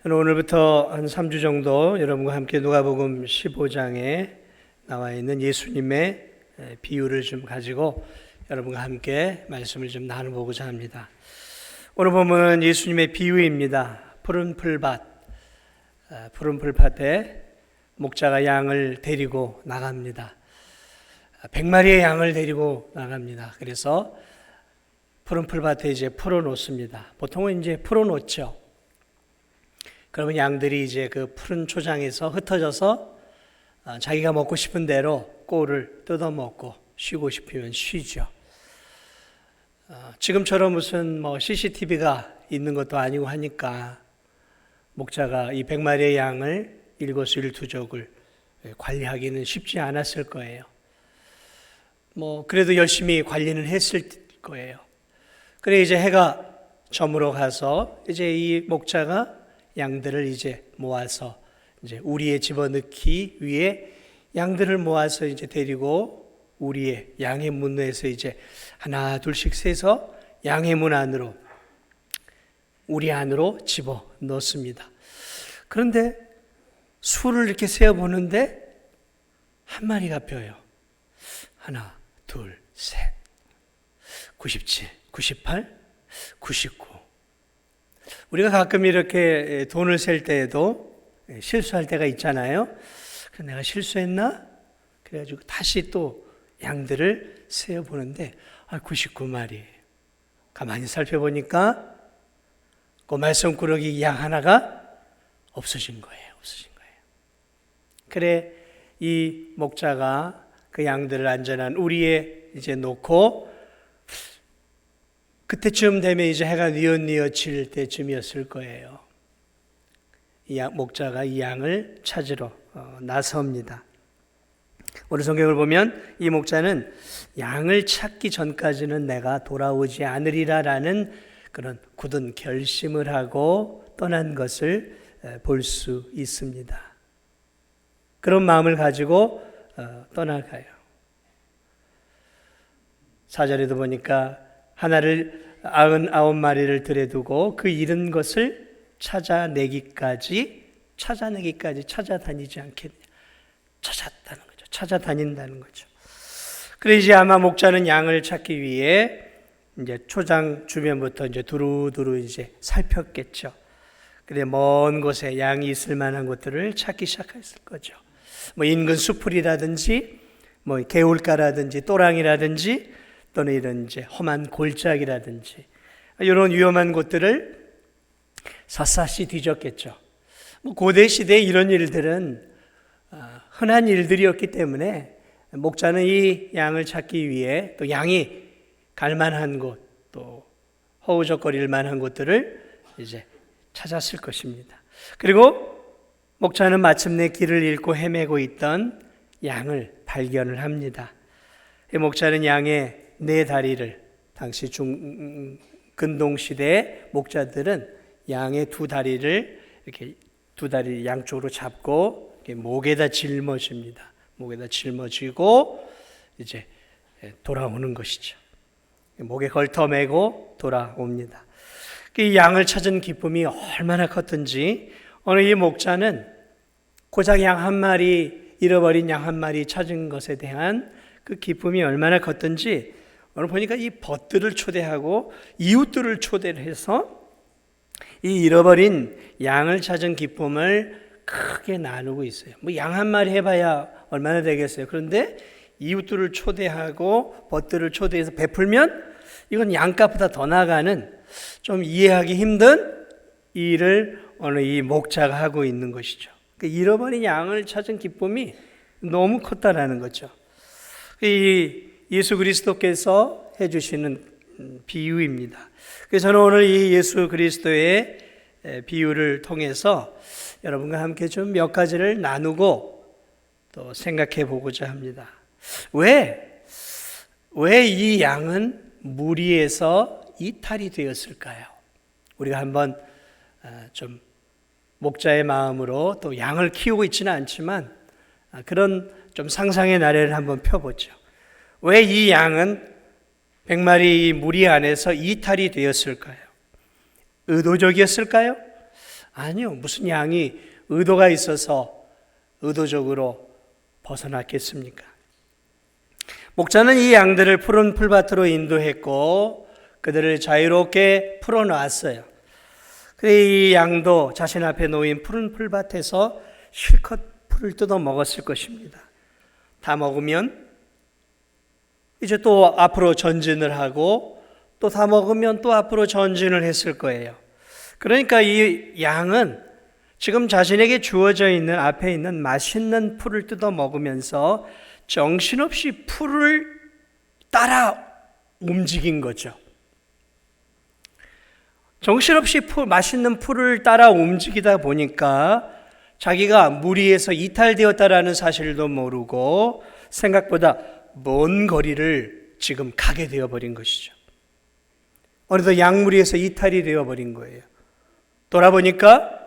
저는 오늘부터 한 3주 정도 여러분과 함께 누가복음 15장에 나와 있는 예수님의 비유를 좀 가지고 여러분과 함께 말씀을 좀 나눠보고자 합니다. 오늘 보면 예수님의 비유입니다. 푸른 풀밭에 목자가 양을 데리고 나갑니다. 100마리의 양을 데리고 나갑니다. 그래서 푸른 풀밭에 이제 풀어놓습니다. 보통은 이제 풀어놓죠. 그러면 양들이 이제 그 푸른 초장에서 흩어져서 자기가 먹고 싶은 대로 꼴을 뜯어먹고 쉬고 싶으면 쉬죠. 지금처럼 무슨 CCTV가 있는 것도 아니고 하니까 목자가 이 100마리의 양을 일거수일투족을 관리하기는 쉽지 않았을 거예요. 그래도 열심히 관리는 했을 거예요. 그래 이제 해가 저물어 가서 이제 이 목자가 양들을 이제 모아서 이제 우리에 집어넣기 위해 양들을 모아서 이제 데리고 우리의 양의 문에서 이제 하나 둘씩 세서 양의 문 안으로 우리 안으로 집어 넣습니다. 그런데 수를 이렇게 세어 보는데 한 마리가 뼈요. 하나, 둘, 셋, 97, 98, 99. 우리가 가끔 이렇게 돈을 셀 때에도 실수할 때가 있잖아요. 그래서 내가 실수했나? 그래가지고 다시 또 양들을 세어보는데 99마리. 가만히 살펴보니까 그 말썽꾸러기 양 하나가 없어진 거예요. 그래 이 목자가 그 양들을 안전한 우리에 이제 놓고 그때쯤 되면 이제 해가 뉘엿뉘엿질 때쯤이었을 거예요. 이 목자가 이 양을 찾으러 나섭니다. 오늘 성경을 보면 이 목자는 양을 찾기 전까지는 내가 돌아오지 않으리라라는 그런 굳은 결심을 하고 떠난 것을 볼 수 있습니다. 그런 마음을 가지고 떠나가요. 4절에도 보니까 하나를 99마리를 들여두고 그 잃은 것을 찾아다니지 않겠냐. 찾았다는 거죠. 찾아다닌다는 거죠. 그래 이제 아마 목자는 양을 찾기 위해 이제 초장 주변부터 이제 두루두루 이제 살폈겠죠. 그래 먼 곳에 양이 있을 만한 곳들을 찾기 시작했을 거죠. 인근 수풀이라든지 개울가라든지 또랑이라든지 또는 이런 이제 험한 골짜기라든지 이런 위험한 곳들을 샅샅이 뒤졌겠죠. 고대 시대에 이런 일들은 흔한 일들이었기 때문에 목자는 이 양을 찾기 위해 또 양이 갈 만한 곳, 또 허우적거릴 만한 곳들을 이제 찾았을 것입니다. 그리고 목자는 마침내 길을 잃고 헤매고 있던 양을 발견을 합니다. 이 목자는 양의 네 다리를, 당시 근동시대의 목자들은 양의 두 다리를 이렇게 두 다리 양쪽으로 잡고 목에다 짊어집니다. 목에다 짊어지고 이제 돌아오는 것이죠. 목에 걸터매고 돌아옵니다. 이 양을 찾은 기쁨이 얼마나 컸던지 오늘 이 목자는 고작 양 한 마리, 잃어버린 양 한 마리 찾은 것에 대한 그 기쁨이 얼마나 컸던지 오늘 보니까 이 벗들을 초대하고 이웃들을 초대를 해서 이 잃어버린 양을 찾은 기쁨을 크게 나누고 있어요. 양 한 마리 해봐야 얼마나 되겠어요. 그런데 이웃들을 초대하고 벗들을 초대해서 베풀면 이건 양값보다 더 나가는 좀 이해하기 힘든 일을 오늘 이 목자가 하고 있는 것이죠. 잃어버린 양을 찾은 기쁨이 너무 컸다라는 거죠. 이 예수 그리스도께서 해주시는 비유입니다. 그래서 저는 오늘 이 예수 그리스도의 비유를 통해서 여러분과 함께 좀 몇 가지를 나누고 또 생각해 보고자 합니다. 왜 이 양은 무리에서 이탈이 되었을까요? 우리가 한번 좀 목자의 마음으로 또 양을 키우고 있지는 않지만 그런 좀 상상의 나래를 한번 펴보죠. 왜 이 양은 100마리 무리 안에서 이탈이 되었을까요? 의도적이었을까요? 아니요. 무슨 양이 의도가 있어서 의도적으로 벗어났겠습니까? 목자는 이 양들을 푸른 풀밭으로 인도했고 그들을 자유롭게 풀어놨어요. 그래 이 양도 자신 앞에 놓인 푸른 풀밭에서 실컷 풀을 뜯어 먹었을 것입니다. 다 먹으면 이제 또 앞으로 전진을 하고 또 다 먹으면 또 앞으로 전진을 했을 거예요. 그러니까 이 양은 지금 자신에게 주어져 있는 앞에 있는 맛있는 풀을 뜯어 먹으면서 정신없이 풀을 따라 움직인 거죠. 정신없이 맛있는 풀을 따라 움직이다 보니까 자기가 무리에서 이탈되었다라는 사실도 모르고 생각보다 먼 거리를 지금 가게 되어버린 것이죠. 어느덧 양무리에서 이탈이 되어버린 거예요. 돌아보니까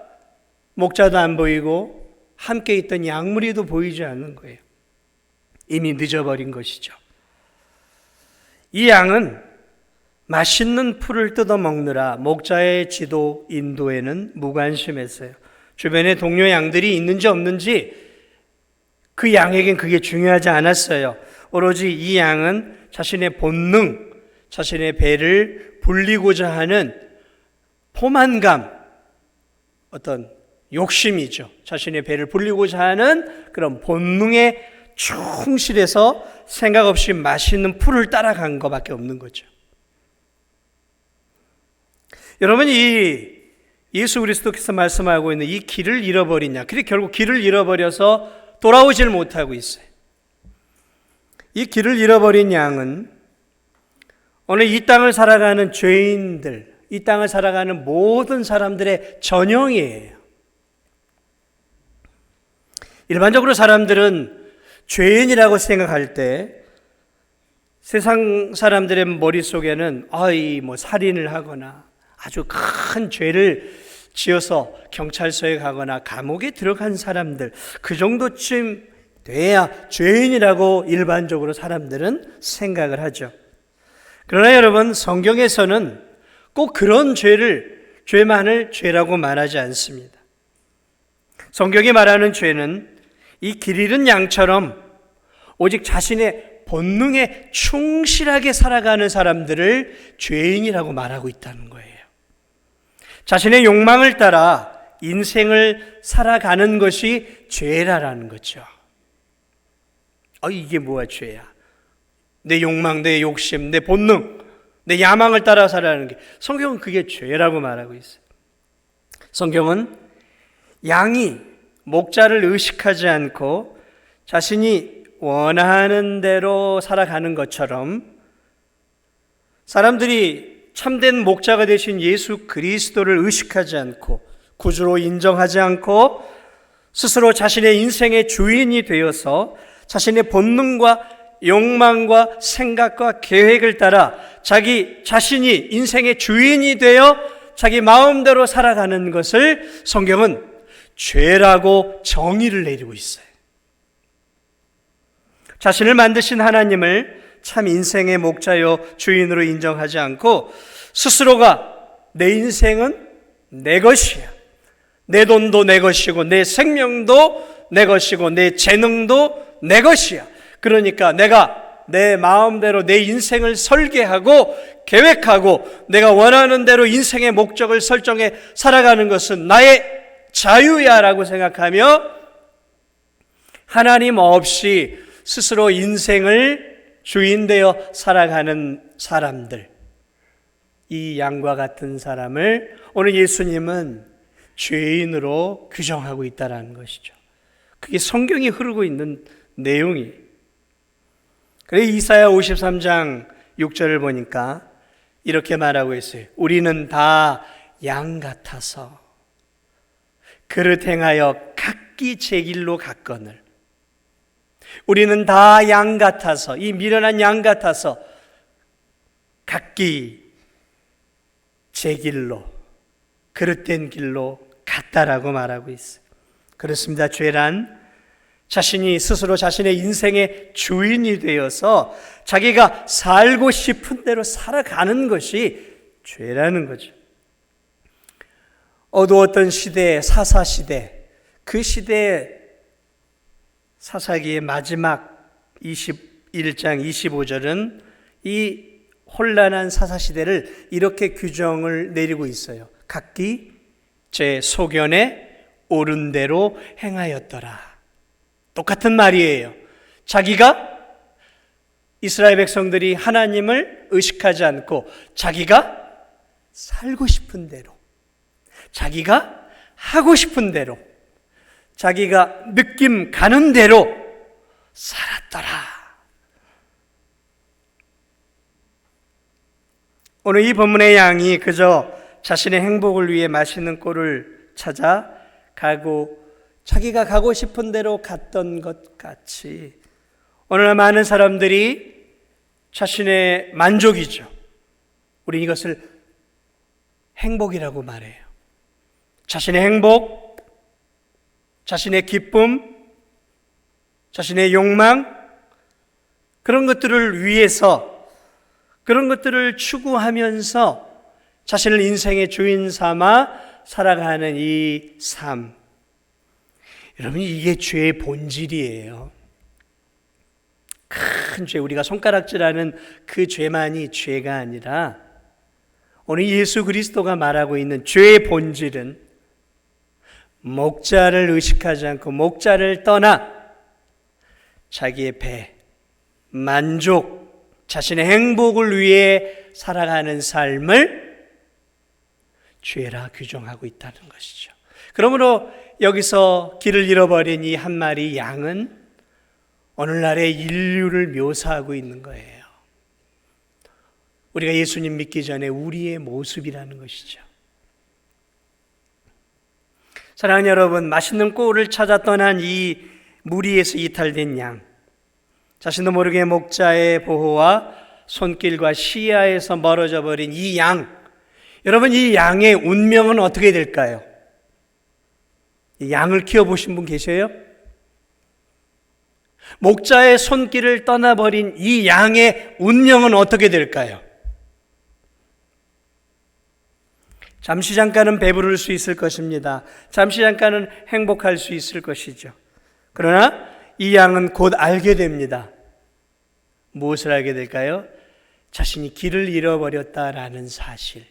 목자도 안 보이고 함께 있던 양무리도 보이지 않는 거예요. 이미 늦어버린 것이죠. 이 양은 맛있는 풀을 뜯어 먹느라 목자의 지도 인도에는 무관심했어요. 주변에 동료 양들이 있는지 없는지 그 양에겐 그게 중요하지 않았어요. 오로지 이 양은 자신의 본능, 자신의 배를 불리고자 하는 포만감, 어떤 욕심이죠. 자신의 배를 불리고자 하는 그런 본능에 충실해서 생각 없이 맛있는 풀을 따라간 것밖에 없는 거죠. 여러분, 이 예수 그리스도께서 말씀하고 있는 이 길을 잃어버리냐? 그래 결국 길을 잃어버려서 돌아오질 못하고 있어요. 이 길을 잃어버린 양은 오늘 이 땅을 살아가는 죄인들, 이 땅을 살아가는 모든 사람들의 전형이에요. 일반적으로 사람들은 죄인이라고 생각할 때 세상 사람들의 머릿속에는 살인을 하거나 아주 큰 죄를 지어서 경찰서에 가거나 감옥에 들어간 사람들, 그 정도쯤 돼야 죄인이라고 일반적으로 사람들은 생각을 하죠. 그러나 여러분, 성경에서는 꼭 그런 죄만을 죄라고 말하지 않습니다. 성경이 말하는 죄는 이 길 잃은 양처럼 오직 자신의 본능에 충실하게 살아가는 사람들을 죄인이라고 말하고 있다는 거예요. 자신의 욕망을 따라 인생을 살아가는 것이 죄라는 거죠. 이게 뭐야 죄야? 내 욕망, 내 욕심, 내 본능, 내 야망을 따라 살아가는 게, 성경은 그게 죄라고 말하고 있어요. 성경은 양이 목자를 의식하지 않고 자신이 원하는 대로 살아가는 것처럼 사람들이 참된 목자가 되신 예수 그리스도를 의식하지 않고 구주로 인정하지 않고 스스로 자신의 인생의 주인이 되어서 자신의 본능과 욕망과 생각과 계획을 따라 자기 자신이 인생의 주인이 되어 자기 마음대로 살아가는 것을 성경은 죄라고 정의를 내리고 있어요. 자신을 만드신 하나님을 참 인생의 목자요 주인으로 인정하지 않고 스스로가 내 인생은 내 것이야, 내 돈도 내 것이고 내 생명도 내 것이고 내 재능도 내 것이야, 그러니까 내가 내 마음대로 내 인생을 설계하고 계획하고 내가 원하는 대로 인생의 목적을 설정해 살아가는 것은 나의 자유야 라고 생각하며 하나님 없이 스스로 인생을 주인되어 살아가는 사람들, 이 양과 같은 사람을 오늘 예수님은 죄인으로 규정하고 있다는 것이죠. 그게 성경이 흐르고 있는 내용이. 그래서 이사야 53장 6절을 보니까 이렇게 말하고 있어요. 우리는 다 양 같아서 그릇 행하여 각기 제 길로 갔거늘. 우리는 다 양 같아서, 이 미련한 양 같아서 각기 제 길로, 그릇된 길로 갔다라고 말하고 있어요. 그렇습니다. 죄란 자신이 스스로 자신의 인생의 주인이 되어서 자기가 살고 싶은 대로 살아가는 것이 죄라는 거죠. 어두웠던 시대, 사사시대, 그 시대의 사사기의 마지막 21장 25절은 이 혼란한 사사시대를 이렇게 규정을 내리고 있어요. 각기 제 소견에 옳은 대로 행하였더라. 똑같은 말이에요. 자기가 이스라엘 백성들이 하나님을 의식하지 않고 자기가 살고 싶은 대로, 자기가 하고 싶은 대로, 자기가 느낌 가는 대로 살았더라. 오늘 이 본문의 양이 그저 자신의 행복을 위해 맛있는 꼴을 찾아 가고 자기가 가고 싶은 대로 갔던 것 같이 오늘날 많은 사람들이 자신의 만족이죠. 우리 이것을 행복이라고 말해요. 자신의 행복, 자신의 기쁨, 자신의 욕망, 그런 것들을 위해서, 그런 것들을 추구하면서 자신을 인생의 주인 삼아 살아가는 이 삶. 여러분, 이게 죄의 본질이에요. 큰 죄, 우리가 손가락질하는 그 죄만이 죄가 아니라 오늘 예수 그리스도가 말하고 있는 죄의 본질은 목자를 의식하지 않고 목자를 떠나 자기의 배, 만족, 자신의 행복을 위해 살아가는 삶을 죄라 규정하고 있다는 것이죠. 그러므로 여기서 길을 잃어버린 이 한 마리 양은 오늘날의 인류를 묘사하고 있는 거예요. 우리가 예수님 믿기 전에 우리의 모습이라는 것이죠. 사랑하는 여러분, 맛있는 꼴을 찾아 떠난 이 무리에서 이탈된 양, 자신도 모르게 목자의 보호와 손길과 시야에서 멀어져 버린 이 양, 여러분, 이 양의 운명은 어떻게 될까요? 이 양을 키워보신 분 계세요? 목자의 손길을 떠나버린 이 양의 운명은 어떻게 될까요? 잠시 잠깐은 배부를 수 있을 것입니다. 잠시 잠깐은 행복할 수 있을 것이죠. 그러나 이 양은 곧 알게 됩니다. 무엇을 알게 될까요? 자신이 길을 잃어버렸다라는 사실.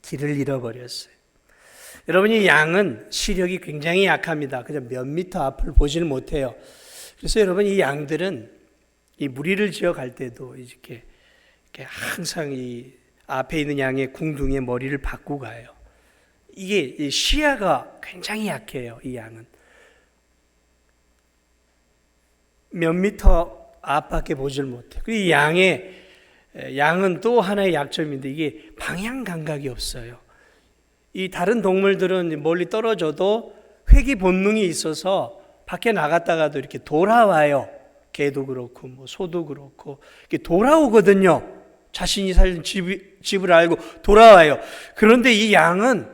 길을 잃어버렸어요. 여러분, 이 양은 시력이 굉장히 약합니다. 그냥 몇 미터 앞을 보지를 못해요. 그래서 여러분, 이 양들은 이 무리를 지어 갈 때도 이렇게 항상 이 앞에 있는 양의 궁둥이에 머리를 박고 가요. 이게 시야가 굉장히 약해요. 이 양은 몇 미터 앞밖에 보질 못해요. 이 양은 또 하나의 약점인데 이게 방향 감각이 없어요. 이 다른 동물들은 멀리 떨어져도 회귀 본능이 있어서 밖에 나갔다가도 이렇게 돌아와요. 개도 그렇고 뭐 소도 그렇고 이렇게 돌아오거든요. 자신이 살던 집을 알고 돌아와요. 그런데 이 양은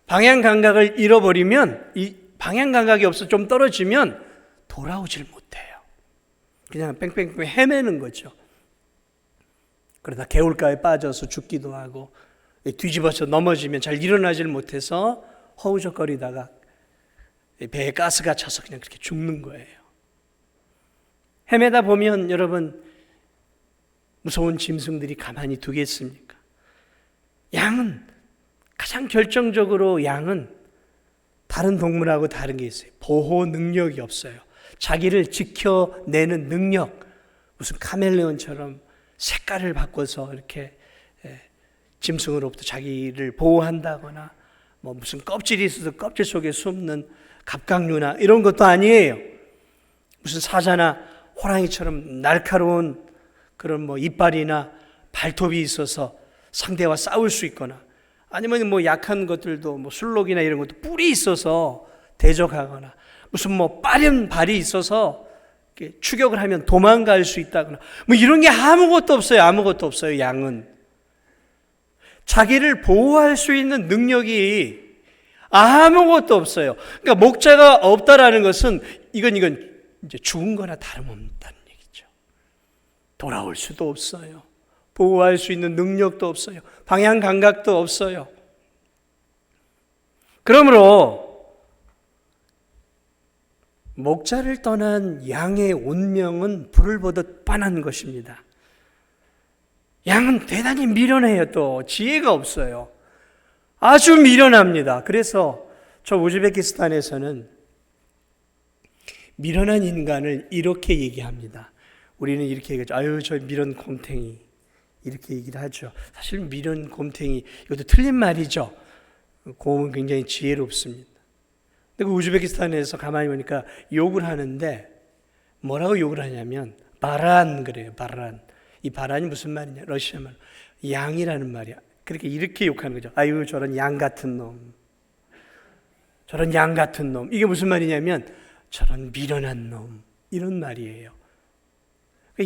방향 감각을 잃어버리면, 이 방향 감각이 없어 좀 떨어지면 돌아오질 못해요. 그냥 뺑뺑뺑 헤매는 거죠. 그러다 개울가에 빠져서 죽기도 하고, 뒤집어서 넘어지면 잘 일어나질 못해서 허우적거리다가 배에 가스가 차서 그냥 그렇게 죽는 거예요. 헤매다 보면 여러분, 무서운 짐승들이 가만히 두겠습니까? 양은, 가장 결정적으로 양은 다른 동물하고 다른 게 있어요. 보호 능력이 없어요. 자기를 지켜내는 능력, 무슨 카멜레온처럼 색깔을 바꿔서 이렇게 짐승으로부터 자기를 보호한다거나 뭐 무슨 껍질이 있어서 껍질 속에 숨는 갑각류나 이런 것도 아니에요. 무슨 사자나 호랑이처럼 날카로운 그런 뭐 이빨이나 발톱이 있어서 상대와 싸울 수 있거나, 아니면 뭐 약한 것들도 뭐 술록이나 이런 것도 뿔이 있어서 대적하거나, 무슨 뭐 빠른 발이 있어서 추격을 하면 도망갈 수 있다거나, 뭐 이런 게 아무것도 없어요. 아무것도 없어요. 양은 자기를 보호할 수 있는 능력이 아무것도 없어요. 그러니까 목자가 없다라는 것은 이건 이제 죽은 거나 다름없다는 얘기죠. 돌아올 수도 없어요. 보호할 수 있는 능력도 없어요. 방향 감각도 없어요. 그러므로 목자를 떠난 양의 운명은 불을 보듯 빤한 것입니다. 양은 대단히 미련해요. 또 지혜가 없어요. 아주 미련합니다. 그래서 저 우즈베키스탄에서는 미련한 인간을 이렇게 얘기합니다. 우리는 이렇게 얘기하죠. 아유, 저 미련 곰탱이. 이렇게 얘기를 하죠. 사실 미련 곰탱이, 이것도 틀린 말이죠. 곰은 굉장히 지혜롭습니다. 근데 그 우즈베키스탄에서 가만히 보니까 욕을 하는데 뭐라고 욕을 하냐면 바란 그래요. 바란. 이 바란이 무슨 말이냐? 러시아 말. 양이라는 말이야. 그렇게 이렇게 욕하는 거죠. 아유, 저런 양 같은 놈. 저런 양 같은 놈. 이게 무슨 말이냐면 저런 미련한 놈. 이런 말이에요.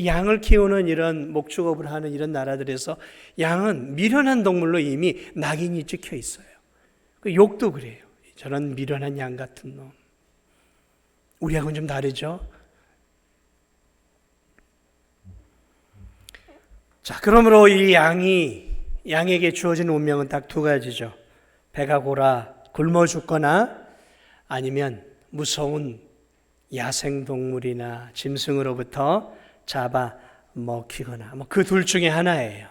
양을 키우는 이런 목축업을 하는 이런 나라들에서 양은 미련한 동물로 이미 낙인이 찍혀 있어요. 욕도 그래요. 저런 미련한 양 같은 놈. 우리하고는 좀 다르죠? 자, 그러므로 이 양에게 주어진 운명은 딱 두 가지죠. 배가 고라 굶어 죽거나 아니면 무서운 야생동물이나 짐승으로부터 잡아 먹히거나 그 둘 중에 하나예요.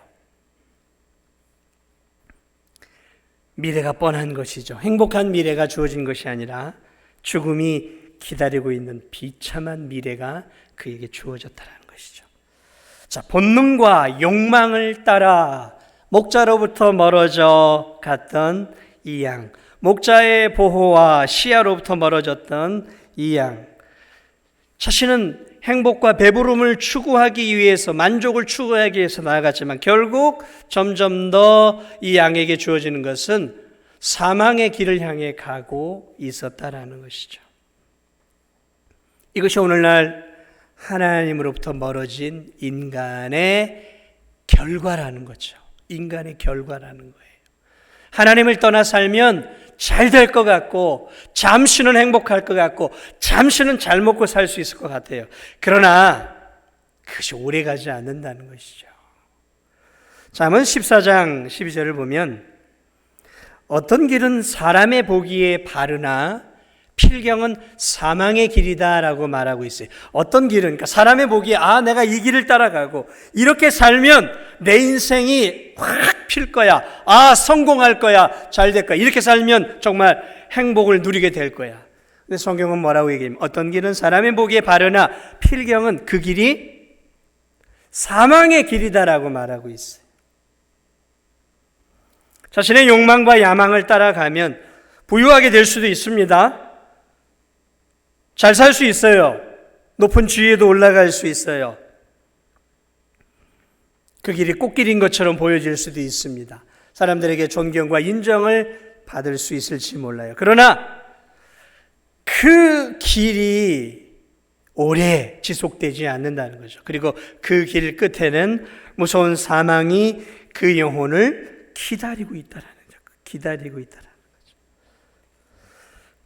미래가 뻔한 것이죠. 행복한 미래가 주어진 것이 아니라 죽음이 기다리고 있는 비참한 미래가 그에게 주어졌다는 것이죠. 자, 본능과 욕망을 따라 목자로부터 멀어져 갔던 이 양, 목자의 보호와 시야로부터 멀어졌던 이 양, 자신은 행복과 배부름을 추구하기 위해서, 만족을 추구하기 위해서 나아갔지만 결국 점점 더 이 양에게 주어지는 것은 사망의 길을 향해 가고 있었다라는 것이죠. 이것이 오늘날 하나님으로부터 멀어진 인간의 결과라는 거죠. 인간의 결과라는 거예요. 하나님을 떠나 살면 잘 될 것 같고 잠시는 행복할 것 같고 잠시는 잘 먹고 살 수 있을 것 같아요. 그러나 그것이 오래가지 않는다는 것이죠. 잠언 14장 12절을 보면 어떤 길은 사람의 보기에 바르나 필경은 사망의 길이다라고 말하고 있어요. 어떤 길은, 그러니까 사람의 보기에 내가 이 길을 따라가고 이렇게 살면 내 인생이 확 필 거야. 성공할 거야. 잘 될 거야. 이렇게 살면 정말 행복을 누리게 될 거야. 근데 성경은 뭐라고 얘기해요? 어떤 길은 사람의 보기에 바르나 필경은 그 길이 사망의 길이다라고 말하고 있어요. 자신의 욕망과 야망을 따라가면 부유하게 될 수도 있습니다. 잘 살 수 있어요. 높은 지위에도 올라갈 수 있어요. 그 길이 꽃길인 것처럼 보여질 수도 있습니다. 사람들에게 존경과 인정을 받을 수 있을지 몰라요. 그러나 그 길이 오래 지속되지 않는다는 거죠. 그리고 그 길 끝에는 무서운 사망이 그 영혼을 기다리고 있다는 거죠. 기다리고 있다는 거죠.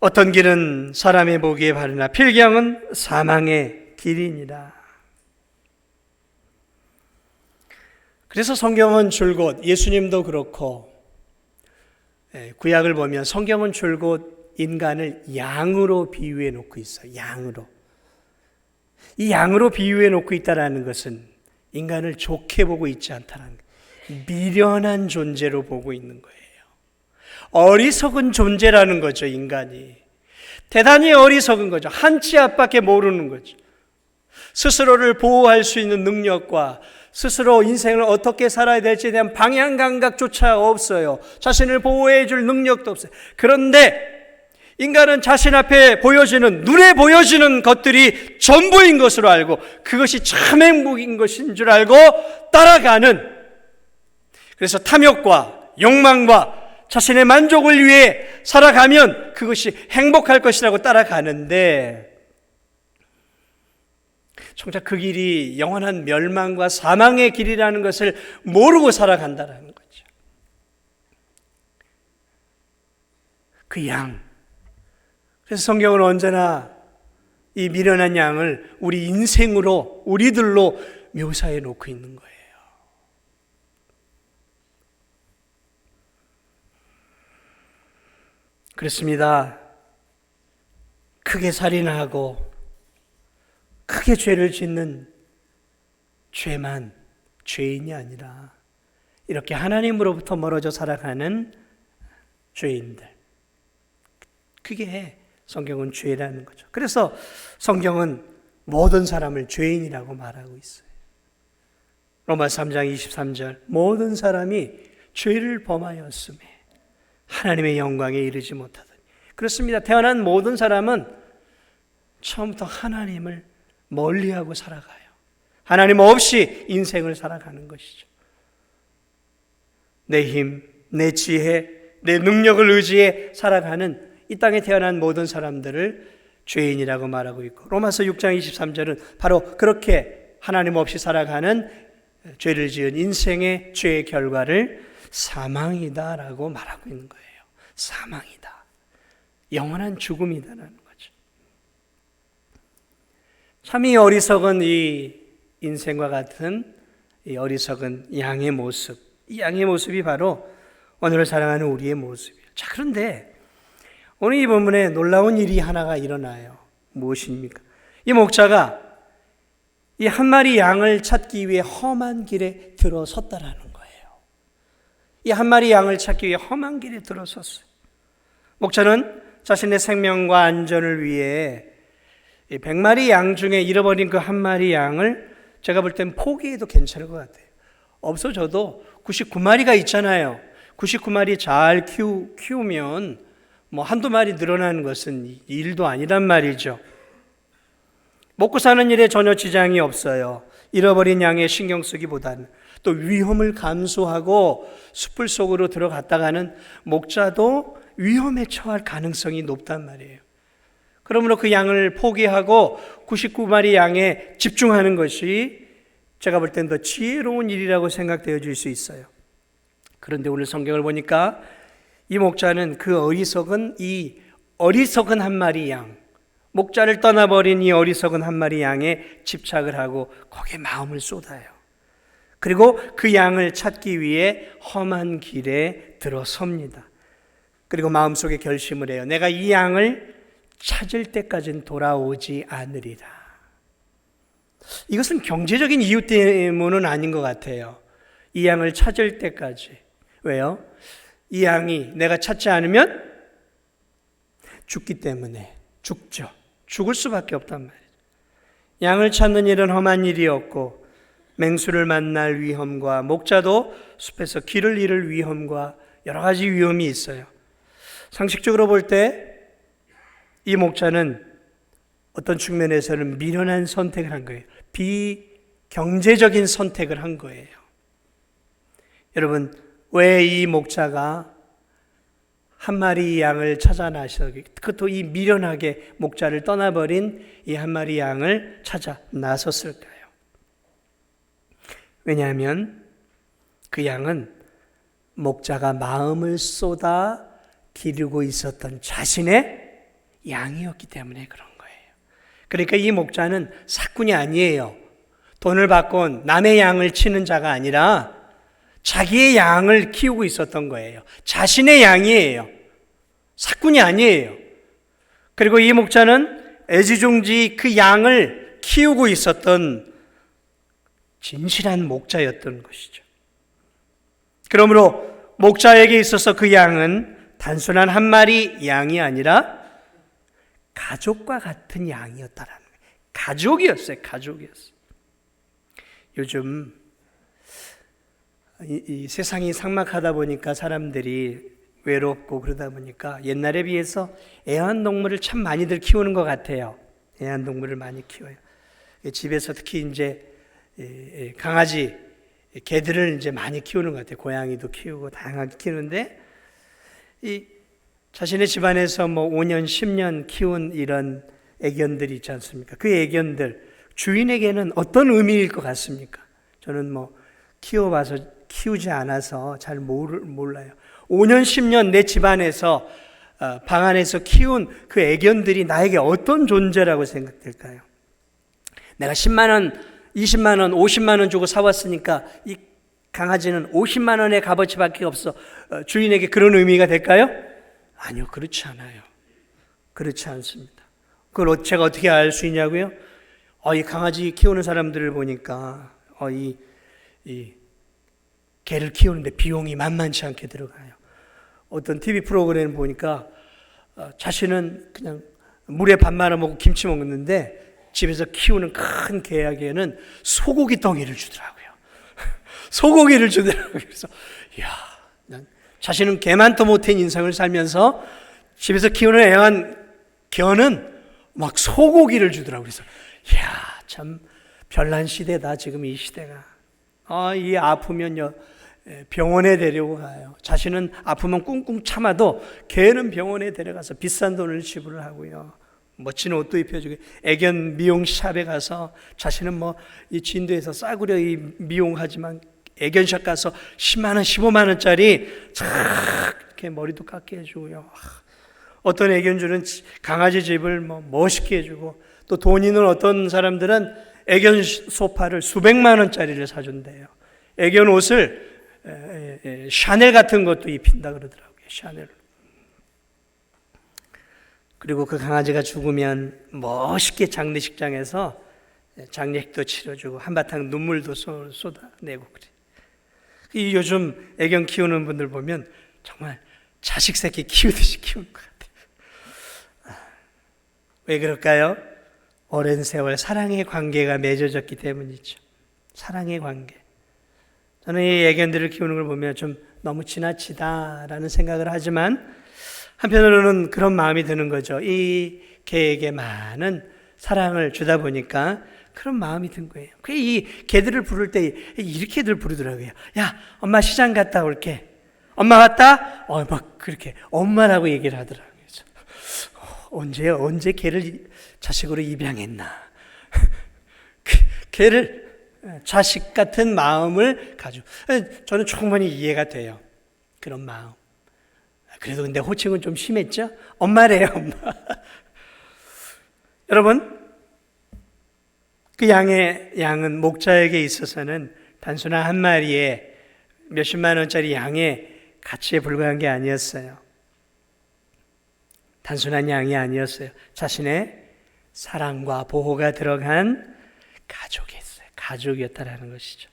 어떤 길은 사람의 보기에 바르나 필경은 사망의 길이니라. 그래서 성경은 줄곧, 예수님도 그렇고 구약을 보면 성경은 줄곧 인간을 양으로 비유해 놓고 있어요. 양으로. 이 양으로 비유해 놓고 있다는 것은 인간을 좋게 보고 있지 않다는 거예요. 미련한 존재로 보고 있는 거예요. 어리석은 존재라는 거죠. 인간이 대단히 어리석은 거죠. 한치 앞밖에 모르는 거죠. 스스로를 보호할 수 있는 능력과 스스로 인생을 어떻게 살아야 될지에 대한 방향 감각조차 없어요. 자신을 보호해 줄 능력도 없어요. 그런데 인간은 자신 앞에 보여지는, 눈에 보여지는 것들이 전부인 것으로 알고 그것이 참 행복인 것인 줄 알고 따라가는, 그래서 탐욕과 욕망과 자신의 만족을 위해 살아가면 그것이 행복할 것이라고 따라가는데 정작 그 길이 영원한 멸망과 사망의 길이라는 것을 모르고 살아간다는 거죠. 그 양. 그래서 성경은 언제나 이 미련한 양을 우리 인생으로, 우리들로 묘사해 놓고 있는 거예요. 그렇습니다. 크게 살인하고 크게 죄를 짓는 죄만 죄인이 아니라 이렇게 하나님으로부터 멀어져 살아가는 죄인들, 그게 성경은 죄라는 거죠. 그래서 성경은 모든 사람을 죄인이라고 말하고 있어요. 로마서 3장 23절, 모든 사람이 죄를 범하였음에 하나님의 영광에 이르지 못하더니. 그렇습니다. 태어난 모든 사람은 처음부터 하나님을 멀리하고 살아가요. 하나님 없이 인생을 살아가는 것이죠. 내 힘, 내 지혜, 내 능력을 의지해 살아가는 이 땅에 태어난 모든 사람들을 죄인이라고 말하고 있고, 로마서 6장 23절은 바로 그렇게 하나님 없이 살아가는 죄를 지은 인생의 죄의 결과를 사망이다라고 말하고 있는 거예요. 사망이다. 영원한 죽음이다라는 거죠. 참 이 어리석은 이 인생과 같은 이 어리석은 양의 모습, 이 양의 모습이 바로 오늘을 사랑하는 우리의 모습이에요. 자, 그런데 오늘 이 본문에 놀라운 일이 하나가 일어나요. 무엇입니까? 이 목자가 이 한 마리 양을 찾기 위해 험한 길에 들어섰다라는 거예요. 이 한 마리 양을 찾기 위해 험한 길에 들어섰어요. 목자는 자신의 생명과 안전을 위해 100마리 양 중에 잃어버린 그 한 마리 양을 제가 볼 땐 포기해도 괜찮을 것 같아요. 없어져도 99마리가 있잖아요. 99마리 잘 키우면 뭐 한두 마리 늘어나는 것은 일도 아니란 말이죠. 먹고 사는 일에 전혀 지장이 없어요. 잃어버린 양에 신경 쓰기보다는 또 위험을 감수하고 숲을 속으로 들어갔다가는 목자도 위험에 처할 가능성이 높단 말이에요. 그러므로 그 양을 포기하고 99마리 양에 집중하는 것이 제가 볼 땐 더 지혜로운 일이라고 생각되어질 수 있어요. 그런데 오늘 성경을 보니까 이 목자는 그 어리석은 한 마리 양, 목자를 떠나버린 이 어리석은 한 마리 양에 집착을 하고 거기에 마음을 쏟아요. 그리고 그 양을 찾기 위해 험한 길에 들어섭니다. 그리고 마음속에 결심을 해요. 내가 이 양을 찾을 때까지는 돌아오지 않으리라. 이것은 경제적인 이유 때문은 아닌 것 같아요. 이 양을 찾을 때까지. 왜요? 이 양이 내가 찾지 않으면 죽기 때문에 죽죠. 죽을 수밖에 없단 말이에요. 양을 찾는 일은 험한 일이었고 맹수를 만날 위험과 목자도 숲에서 길을 잃을 위험과 여러 가지 위험이 있어요. 상식적으로 볼 때 이 목자는 어떤 측면에서는 미련한 선택을 한 거예요. 비경제적인 선택을 한 거예요. 여러분, 왜 이 목자가 한 마리 양을 찾아 나서 그것도 이 미련하게 목자를 떠나버린 이 한 마리 양을 찾아 나섰을까요? 왜냐하면 그 양은 목자가 마음을 쏟아 기르고 있었던 자신의 양이었기 때문에 그런 거예요. 그러니까 이 목자는 사꾼이 아니에요. 돈을 받고 남의 양을 치는 자가 아니라 자기의 양을 키우고 있었던 거예요. 자신의 양이에요. 사꾼이 아니에요. 그리고 이 목자는 애지중지 그 양을 키우고 있었던 진실한 목자였던 것이죠. 그러므로 목자에게 있어서 그 양은 단순한 한 마리 양이 아니라 가족과 같은 양이었다라는 거예요. 가족이었어요. 요즘 이 세상이 삭막하다 보니까 사람들이 외롭고 그러다 보니까 옛날에 비해서 애완동물을 참 많이들 키우는 것 같아요. 애완동물을 많이 키워요. 집에서 특히 이제 강아지, 개들을 이제 많이 키우는 것 같아요. 고양이도 키우고 다양하게 키우는데 이 자신의 집안에서 뭐 5년, 10년 키운 이런 애견들이 있지 않습니까? 그 애견들 주인에게는 어떤 의미일 것 같습니까? 저는 뭐 키워봐서 키우지 않아서 잘 몰라요. 5년, 10년 내 집안에서 방 안에서 키운 그 애견들이 나에게 어떤 존재라고 생각될까요? 내가 10만 원, 20만 원, 50만 원 주고 사왔으니까 이 강아지는 50만 원의 값어치밖에 없어. 주인에게 그런 의미가 될까요? 아니요, 그렇지 않아요. 그렇지 않습니다. 그걸 제가 어떻게 알 수 있냐고요? 이 강아지 키우는 사람들을 보니까 이 개를 키우는데 비용이 만만치 않게 들어가요. 어떤 TV 프로그램 보니까 자신은 그냥 물에 밥 말아 먹고 김치 먹는데 집에서 키우는 큰 개에게는 소고기 덩이를 주더라고요. 소고기를 주더라고요. 그래서 난 자신은 개만도 못한 인생을 살면서 집에서 키우는 애완견은 막 소고기를 주더라고요. 그래서 참 별난 시대다 지금 이 시대가. 이 아프면요 병원에 데리고 가요. 자신은 아프면 꿍꿍 참아도 개는 병원에 데려가서 비싼 돈을 지불을 하고요. 멋진 옷도 입혀주고 애견 미용샵에 가서 자신은 이 진도에서 싸구려 미용하지만 애견샵 가서 10만 원, 15만 원짜리 이렇게 머리도 깎게 해주고요. 어떤 애견주는 강아지 집을 멋있게 해주고 또 돈 있는 어떤 사람들은 애견 소파를 수백만 원짜리를 사준대요. 애견 옷을 샤넬 같은 것도 입힌다 그러더라고요. 샤넬. 그리고 그 강아지가 죽으면 멋있게 장례식장에서 장례식도 치러주고 한바탕 눈물도 쏟아내고 그래. 이 요즘 애견 키우는 분들 보면 정말 자식 새끼 키우듯이 키우는 것 같아요. 왜 그럴까요? 오랜 세월 사랑의 관계가 맺어졌기 때문이죠. 사랑의 관계. 저는 이 애견들을 키우는 걸 보면 좀 너무 지나치다라는 생각을 하지만 한편으로는 그런 마음이 드는 거죠. 이 개에게 많은 사랑을 주다 보니까 그런 마음이 든 거예요. 이 개들을 부를 때 이렇게들 부르더라고요. 야, 엄마 시장 갔다 올게. 엄마 갔다? 막 그렇게 엄마라고 얘기를 하더라고요. 언제 개를 자식으로 입양했나? 개를 자식 같은 마음을 가지고 저는 충분히 이해가 돼요. 그런 마음. 그래도 근데 호칭은 좀 심했죠? 엄마래요, 엄마. 여러분, 그 양은 목자에게 있어서는 단순한 한 마리에 몇십만 원짜리 양의 가치에 불과한 게 아니었어요. 단순한 양이 아니었어요. 자신의 사랑과 보호가 들어간 가족이었어요. 가족이었다라는 것이죠.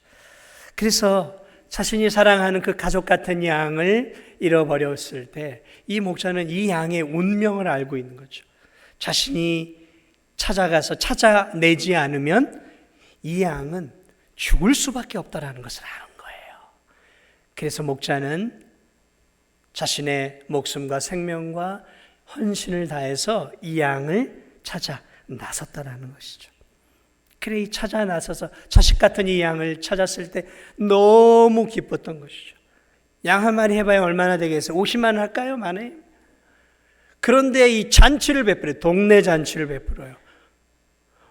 그래서 자신이 사랑하는 그 가족 같은 양을 잃어버렸을 때 이 목자는 이 양의 운명을 알고 있는 거죠. 자신이 찾아가서 찾아내지 않으면 이 양은 죽을 수밖에 없다라는 것을 아는 거예요. 그래서 목자는 자신의 목숨과 생명과 헌신을 다해서 이 양을 찾아 나섰다라는 것이죠. 그래 이 찾아 나서서 자식 같은 이 양을 찾았을 때 너무 기뻤던 것이죠. 양 한 마리 해봐야 얼마나 되겠어요? 50만 원 할까요? 만에? 그런데 이 잔치를 베풀어요. 동네 잔치를 베풀어요.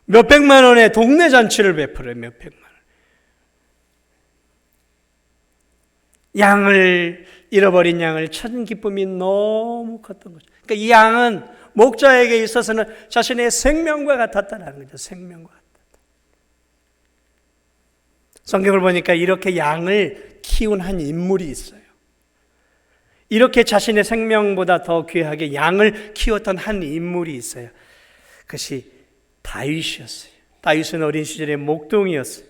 몇백만 원의 동네 잔치를 베풀어요. 몇백만 원. 양을 잃어버린 양을 찾은 기쁨이 너무 컸던 거죠. 그러니까 이 양은 목자에게 있어서는 자신의 생명과 같았다는 거죠. 생명과 같았다. 성경을 보니까 이렇게 양을 키운 한 인물이 있어요. 이렇게 자신의 생명보다 더 귀하게 양을 키웠던 한 인물이 있어요. 그것이 다윗이었어요. 다윗은 어린 시절에 목동이었어요.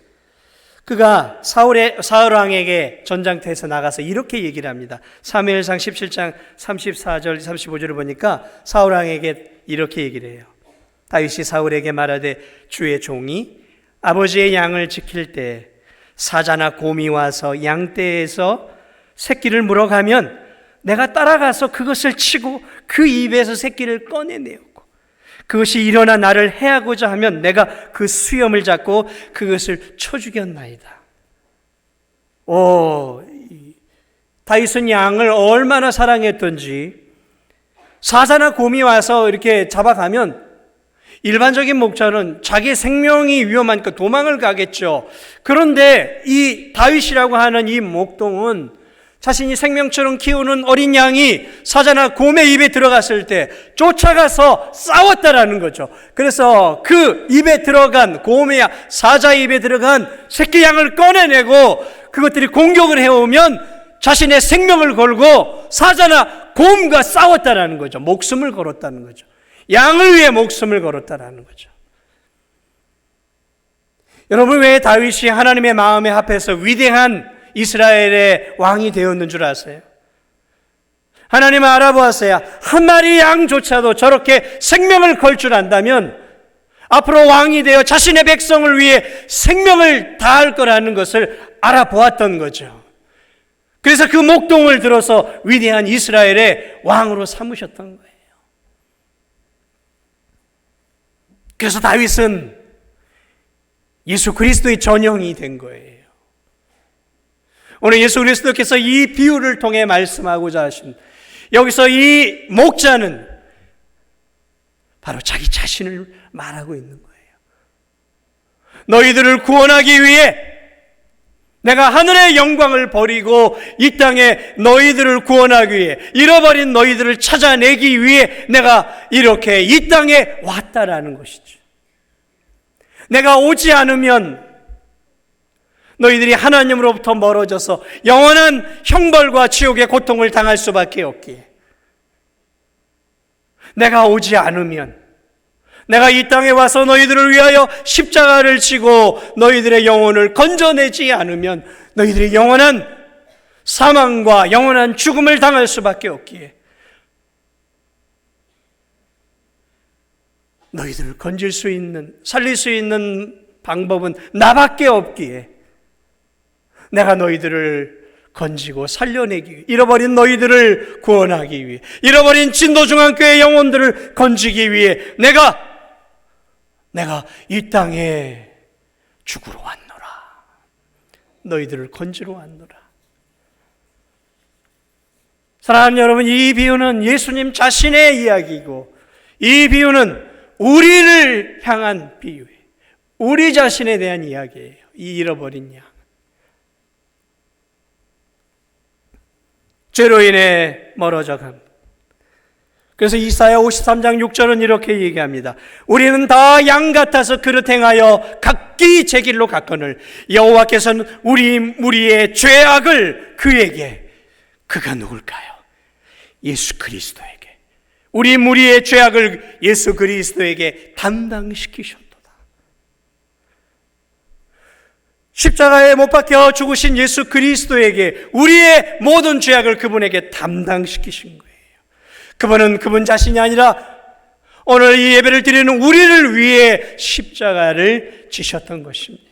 그가 사울 왕에게 전장터에서 나가서 이렇게 얘기를 합니다. 사무엘상 17장 34절 35절을 보니까 사울 왕에게 이렇게 얘기를 해요. 다윗이 사울에게 말하되 주의 종이 아버지의 양을 지킬 때 사자나 곰이 와서 양떼에서 새끼를 물어가면 내가 따라가서 그것을 치고 그 입에서 새끼를 꺼내내었고 그것이 일어나 나를 해하고자 하면 내가 그 수염을 잡고 그것을 쳐 죽였나이다. 다윗은 양을 얼마나 사랑했던지 사자나 곰이 와서 이렇게 잡아가면 일반적인 목자는 자기 생명이 위험하니까 도망을 가겠죠. 그런데 이 다윗이라고 하는 이 목동은 자신이 생명처럼 키우는 어린 양이 사자나 곰의 입에 들어갔을 때 쫓아가서 싸웠다라는 거죠. 그래서 그 입에 들어간 곰의 사자 입에 들어간 새끼 양을 꺼내내고 그것들이 공격을 해오면 자신의 생명을 걸고 사자나 곰과 싸웠다라는 거죠. 목숨을 걸었다는 거죠. 양을 위해 목숨을 걸었다라는 거죠. 여러분, 왜 다윗이 하나님의 마음에 합해서 위대한 이스라엘의 왕이 되었는 줄 아세요? 하나님을 알아보았어야 한 마리 양조차도 저렇게 생명을 걸 줄 안다면 앞으로 왕이 되어 자신의 백성을 위해 생명을 다할 거라는 것을 알아보았던 거죠. 그래서 그 목동을 들어서 위대한 이스라엘의 왕으로 삼으셨던 거예요. 그래서 다윗은 예수 그리스도의 전형이 된 거예요. 오늘 예수 그리스도께서 이 비유를 통해 말씀하고자 하신, 여기서 이 목자는 바로 자기 자신을 말하고 있는 거예요. 너희들을 구원하기 위해 내가 하늘의 영광을 버리고 이 땅에 너희들을 구원하기 위해, 잃어버린 너희들을 찾아내기 위해 내가 이렇게 이 땅에 왔다라는 것이죠. 내가 오지 않으면 너희들이 하나님으로부터 멀어져서 영원한 형벌과 지옥의 고통을 당할 수밖에 없기에, 내가 오지 않으면, 내가 이 땅에 와서 너희들을 위하여 십자가를 지고 너희들의 영혼을 건져내지 않으면 너희들이 영원한 사망과 영원한 죽음을 당할 수밖에 없기에, 너희들을 건질 수 있는, 살릴 수 있는 방법은 나밖에 없기에 내가 너희들을 건지고 살려내기 위해, 잃어버린 너희들을 구원하기 위해, 잃어버린 진도중앙교회 영혼들을 건지기 위해 내가 이 땅에 죽으러 왔노라. 너희들을 건지러 왔노라. 사랑하는 여러분, 이 비유는 예수님 자신의 이야기이고, 이 비유는 우리를 향한 비유예요. 우리 자신에 대한 이야기예요. 이 잃어버린 양. 죄로 인해 멀어져간. 그래서 이사야 53장 6절은 이렇게 얘기합니다. 우리는 다 양 같아서 그릇 행하여 각기 제 길로 갔거늘 여호와께서는 우리의 죄악을 그에게, 그가 누굴까요? 예수 그리스도에게, 우리 무리의 죄악을 예수 그리스도에게 담당시키셨도다. 십자가에 못 박혀 죽으신 예수 그리스도에게 우리의 모든 죄악을 그분에게 담당시키신 거예요. 그분은 그분 자신이 아니라 오늘 이 예배를 드리는 우리를 위해 십자가를 지셨던 것입니다.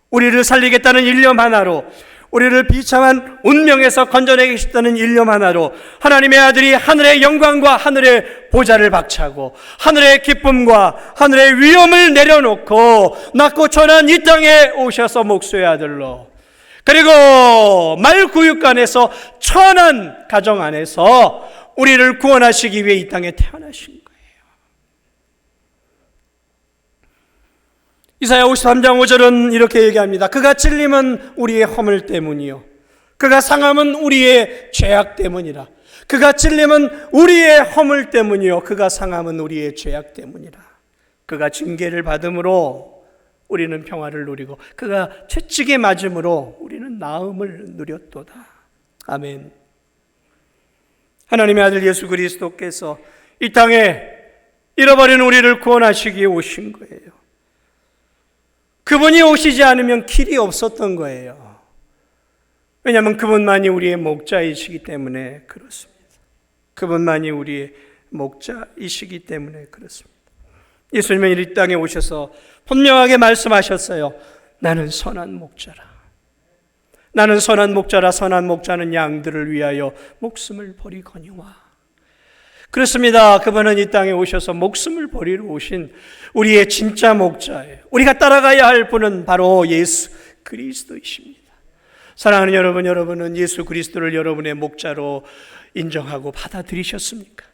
우리를 살리겠다는 일념 하나로, 우리를 비참한 운명에서 건져내겠다는 일념 하나로 하나님의 아들이 하늘의 영광과 하늘의 보좌를 박차고 하늘의 기쁨과 하늘의 위엄을 내려놓고 낮고 천한 이 땅에 오셔서 목수의 아들로, 그리고 말구육간에서 천한 가정 안에서 우리를 구원하시기 위해 이 땅에 태어나신 거예요. 이사야 53장 5절은 이렇게 얘기합니다. 그가 찔림은 우리의 허물 때문이요, 그가 상함은 우리의 죄악 때문이라. 그가 찔림은 우리의 허물 때문이요, 그가 상함은 우리의 죄악 때문이라. 그가 징계를 받음으로 우리는 평화를 누리고 그가 채찍에 맞음으로 우리는 나음을 누렸도다. 아멘. 하나님의 아들 예수 그리스도께서 이 땅에 잃어버린 우리를 구원하시기에 오신 거예요. 그분이 오시지 않으면 길이 없었던 거예요. 왜냐하면 그분만이 우리의 목자이시기 때문에 그렇습니다. 그분만이 우리의 목자이시기 때문에 그렇습니다. 예수님은 이 땅에 오셔서 분명하게 말씀하셨어요. 나는 선한 목자라. 나는 선한 목자라. 선한 목자는 양들을 위하여 목숨을 버리거니와. 그렇습니다. 그분은 이 땅에 오셔서 목숨을 버리러 오신 우리의 진짜 목자예요. 우리가 따라가야 할 분은 바로 예수 그리스도이십니다. 사랑하는 여러분, 여러분은 예수 그리스도를 여러분의 목자로 인정하고 받아들이셨습니까?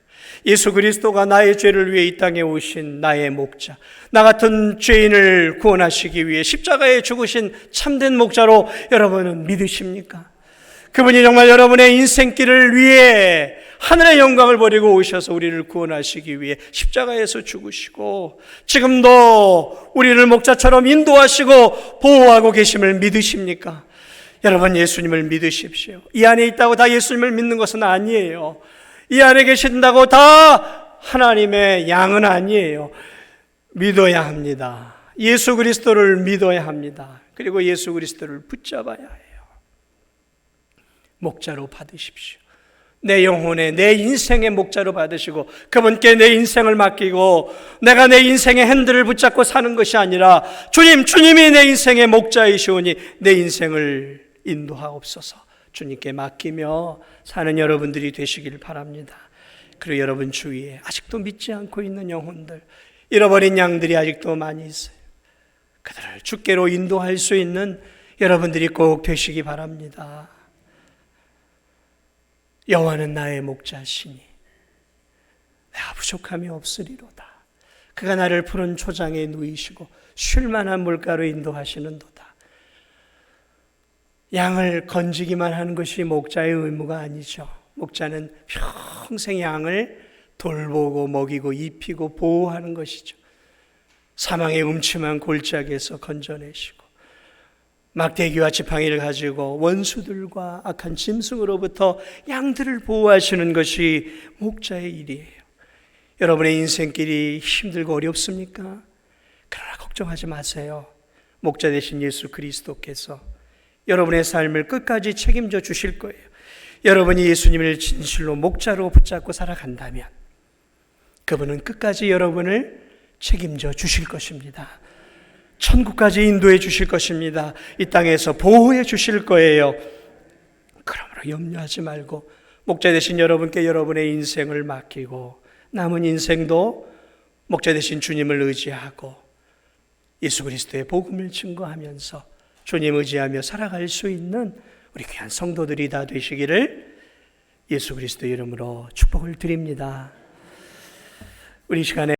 예수 그리스도가 나의 죄를 위해 이 땅에 오신 나의 목자, 나 같은 죄인을 구원하시기 위해 십자가에 죽으신 참된 목자로 여러분은 믿으십니까? 그분이 정말 여러분의 인생길을 위해 하늘의 영광을 버리고 오셔서 우리를 구원하시기 위해 십자가에서 죽으시고 지금도 우리를 목자처럼 인도하시고 보호하고 계심을 믿으십니까? 여러분, 예수님을 믿으십시오. 이 안에 있다고 다 예수님을 믿는 것은 아니에요. 이 안에 계신다고 다 하나님의 양은 아니에요. 믿어야 합니다. 예수 그리스도를 믿어야 합니다. 그리고 예수 그리스도를 붙잡아야 해요. 목자로 받으십시오. 내 영혼의, 내 인생의 목자로 받으시고 그분께 내 인생을 맡기고 내가 내 인생의 핸들을 붙잡고 사는 것이 아니라 주님이 내 인생의 목자이시오니 내 인생을 인도하옵소서. 주님께 맡기며 사는 여러분들이 되시길 바랍니다. 그리고 여러분 주위에 아직도 믿지 않고 있는 영혼들, 잃어버린 양들이 아직도 많이 있어요. 그들을 주께로 인도할 수 있는 여러분들이 꼭 되시기 바랍니다. 여호와는 나의 목자시니 내가 부족함이 없으리로다. 그가 나를 푸른 초장에 누이시고 쉴 만한 물가로 인도하시는도다. 양을 건지기만 하는 것이 목자의 의무가 아니죠. 목자는 평생 양을 돌보고 먹이고 입히고 보호하는 것이죠. 사망의 음침한 골짜기에서 건져내시고 막대기와 지팡이를 가지고 원수들과 악한 짐승으로부터 양들을 보호하시는 것이 목자의 일이에요. 여러분의 인생길이 힘들고 어렵습니까? 그러나 걱정하지 마세요. 목자 되신 예수 그리스도께서 여러분의 삶을 끝까지 책임져 주실 거예요. 여러분이 예수님을 진실로 목자로 붙잡고 살아간다면 그분은 끝까지 여러분을 책임져 주실 것입니다. 천국까지 인도해 주실 것입니다. 이 땅에서 보호해 주실 거예요. 그러므로 염려하지 말고 목자 되신 여러분께 여러분의 인생을 맡기고 남은 인생도 목자 되신 주님을 의지하고 예수 그리스도의 복음을 증거하면서 주님 의지하며 살아갈 수 있는 우리 귀한 성도들이 다 되시기를 예수 그리스도 이름으로 축복을 드립니다. 우리 시간에